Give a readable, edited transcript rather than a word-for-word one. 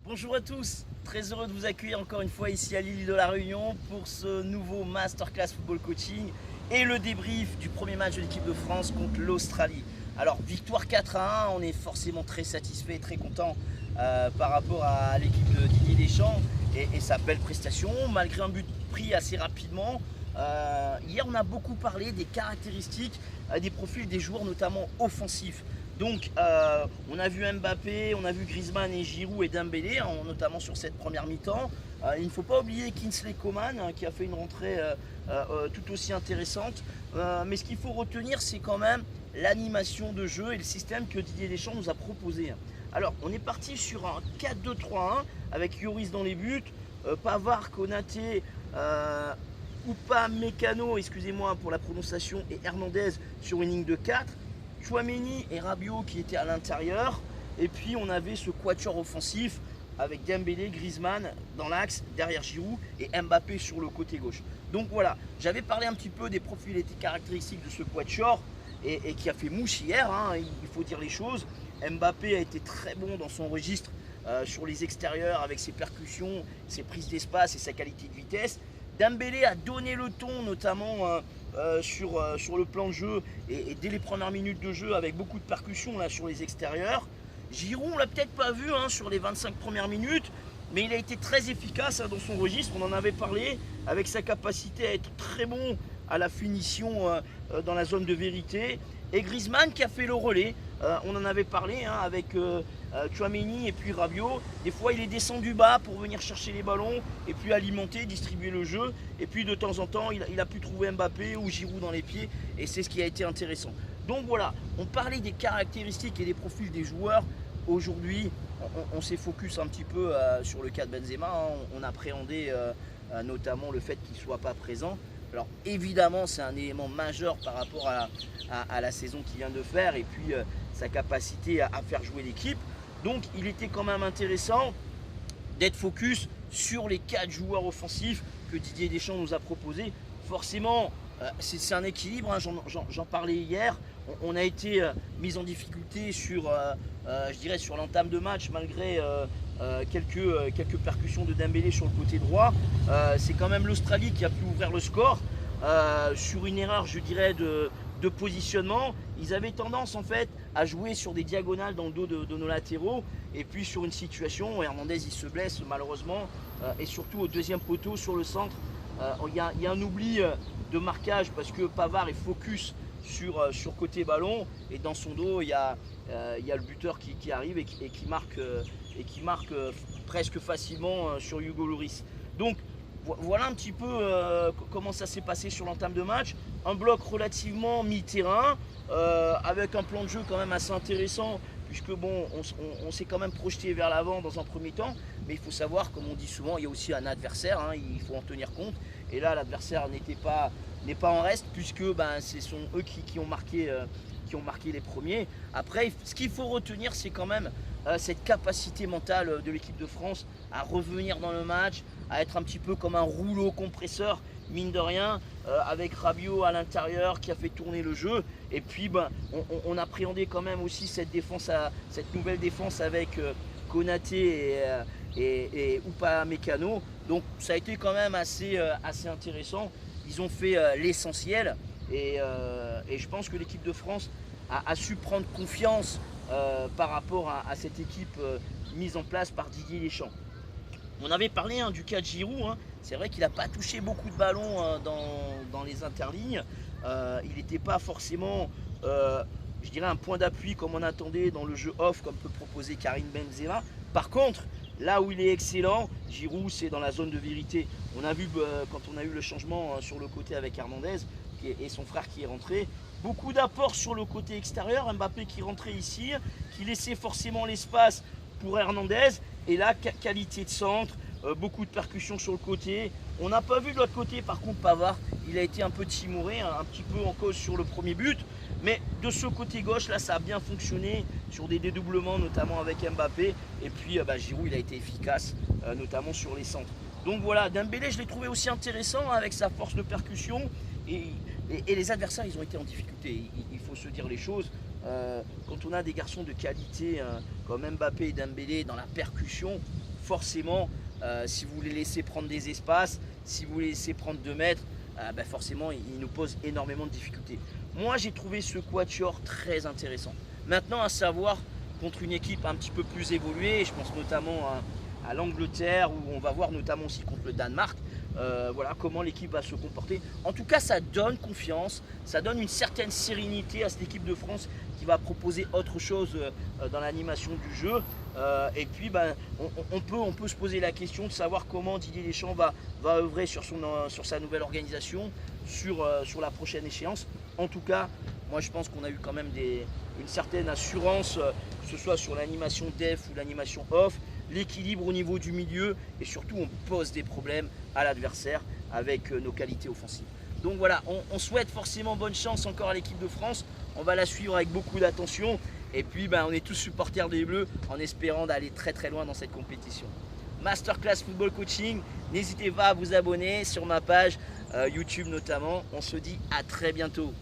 Bonjour à tous, très heureux de vous accueillir encore une fois ici à l'île de la Réunion pour ce nouveau Masterclass Football Coaching et le débrief du premier match de l'équipe de France contre l'Australie. Alors victoire 4-1, on est forcément très satisfait et très content par rapport à l'équipe de Didier Deschamps et sa belle prestation malgré un but pris assez rapidement. Hier on a beaucoup parlé des caractéristiques, des profils des joueurs notamment offensifs. Donc on a vu Mbappé, on a vu Griezmann et Giroud et Dembélé, notamment sur cette première mi-temps. Il ne faut pas oublier Kingsley Coman qui a fait une rentrée tout aussi intéressante. Mais ce qu'il faut retenir, c'est quand même l'animation de jeu et le système que Didier Deschamps nous a proposé. Alors on est parti sur un 4-2-3-1 avec Lloris dans les buts, Pavard, Konaté, Upamecano, excusez-moi pour la prononciation, et Hernandez sur une ligne de 4. Tchouaméni et Rabiot qui étaient à l'intérieur. Et puis on avait ce quatuor offensif avec Dembélé, Griezmann dans l'axe, derrière Giroud et Mbappé sur le côté gauche. Donc voilà, j'avais parlé un petit peu des profils et des caractéristiques de ce quatuor et qui a fait mouche hier, il faut dire les choses. Mbappé a été très bon dans son registre sur les extérieurs avec ses percussions, ses prises d'espace et sa qualité de vitesse. Dembélé a donné le ton notamment sur le plan de jeu et dès les premières minutes de jeu avec beaucoup de percussions là, sur les extérieurs. Giroud on l'a peut-être pas vu sur les 25 premières minutes, mais il a été très efficace dans son registre, on en avait parlé, avec sa capacité à être très bon à la finition dans la zone de vérité. Et Griezmann qui a fait le relais, on en avait parlé avec Tchouaméni et puis Rabiot. Des fois il est descendu bas pour venir chercher les ballons et puis alimenter, distribuer le jeu. Et puis de temps en temps il a pu trouver Mbappé ou Giroud dans les pieds et c'est ce qui a été intéressant. Donc voilà, on parlait des caractéristiques et des profils des joueurs. Aujourd'hui on s'est focus un petit peu sur le cas de Benzema, on appréhendait notamment le fait qu'il ne soit pas présent. Alors évidemment c'est un élément majeur par rapport à la saison qu'il vient de faire et puis sa capacité à faire jouer l'équipe. Donc il était quand même intéressant d'être focus sur les 4 joueurs offensifs que Didier Deschamps nous a proposés. Forcément c'est un équilibre, j'en parlais hier. On a été mis en difficulté sur, je dirais, sur l'entame de match malgré quelques percussions de Dembélé sur le côté droit. C'est quand même l'Australie qui a pu ouvrir le score sur une erreur, je dirais, de positionnement. Ils avaient tendance en fait à jouer sur des diagonales dans le dos de nos latéraux et puis sur une situation où Hernandez il se blesse malheureusement et surtout au deuxième poteau sur le centre. Il y a un oubli de marquage parce que Pavard est focus sur côté ballon et dans son dos il y a le buteur qui arrive et qui marque presque facilement sur Hugo Lloris. Donc voilà un petit peu comment ça s'est passé sur l'entame de match. Un bloc relativement mi-terrain avec un plan de jeu quand même assez intéressant puisque bon, on s'est quand même projeté vers l'avant dans un premier temps, mais il faut savoir, comme on dit souvent, il y a aussi un adversaire, il faut en tenir compte. Et là, l'adversaire n'est pas en reste puisque ce sont eux qui ont marqué les premiers. Après, ce qu'il faut retenir, c'est quand même cette capacité mentale de l'équipe de France à revenir dans le match, à être un petit peu comme un rouleau compresseur, mine de rien, avec Rabiot à l'intérieur qui a fait tourner le jeu. Et puis on appréhendait quand même aussi cette nouvelle défense avec Konaté et Upamecano. Donc ça a été quand même assez intéressant. Ils ont fait l'essentiel et je pense que l'équipe de France a su prendre confiance par rapport à cette équipe mise en place par Didier Deschamps. On avait parlé du cas de Giroud, c'est vrai qu'il n'a pas touché beaucoup de ballons dans les interlignes. Il n'était pas forcément, je dirais, un point d'appui comme on attendait dans le jeu off, comme peut proposer Karim Benzema. Par contre, là où il est excellent, Giroud, c'est dans la zone de vérité. On a vu quand on a eu le changement sur le côté avec Hernandez et son frère qui est rentré, beaucoup d'apports sur le côté extérieur. Mbappé qui rentrait ici, qui laissait forcément l'espace pour Hernandez. Et là, qualité de centre, beaucoup de percussions sur le côté. On n'a pas vu de l'autre côté, par contre, Pavard, il a été un peu timoré, un petit peu en cause sur le premier but. Mais de ce côté gauche, là, ça a bien fonctionné sur des dédoublements, notamment avec Mbappé. Et puis, Giroud, il a été efficace, notamment sur les centres. Donc voilà, Dembélé, je l'ai trouvé aussi intéressant avec sa force de percussion. Et les adversaires, ils ont été en difficulté. Il faut se dire les choses. Quand on a des garçons de qualité comme Mbappé et Dembélé dans la percussion, forcément, si vous les laissez prendre des espaces, si vous les laissez prendre 2 mètres, forcément il nous pose énormément de difficultés. Moi j'ai trouvé ce quatuor très intéressant. Maintenant à savoir, contre une équipe un petit peu plus évoluée, je pense notamment à l'Angleterre, où on va voir notamment aussi contre le Danemark, voilà comment l'équipe va se comporter. En tout cas ça donne confiance, ça donne une certaine sérénité à cette équipe de France qui va proposer autre chose dans l'animation du jeu. Et puis on peut se poser la question de savoir comment Didier Deschamps va œuvrer sur sa nouvelle organisation, sur la prochaine échéance. En tout cas, moi je pense qu'on a eu quand même une certaine assurance, que ce soit sur l'animation def ou l'animation off, l'équilibre au niveau du milieu, et surtout on pose des problèmes à l'adversaire avec nos qualités offensives. Donc voilà, on souhaite forcément bonne chance encore à l'équipe de France, on va la suivre avec beaucoup d'attention, et puis on est tous supporters des Bleus en espérant d'aller très très loin dans cette compétition. Masterclass Football Coaching, n'hésitez pas à vous abonner sur ma page YouTube notamment, on se dit à très bientôt.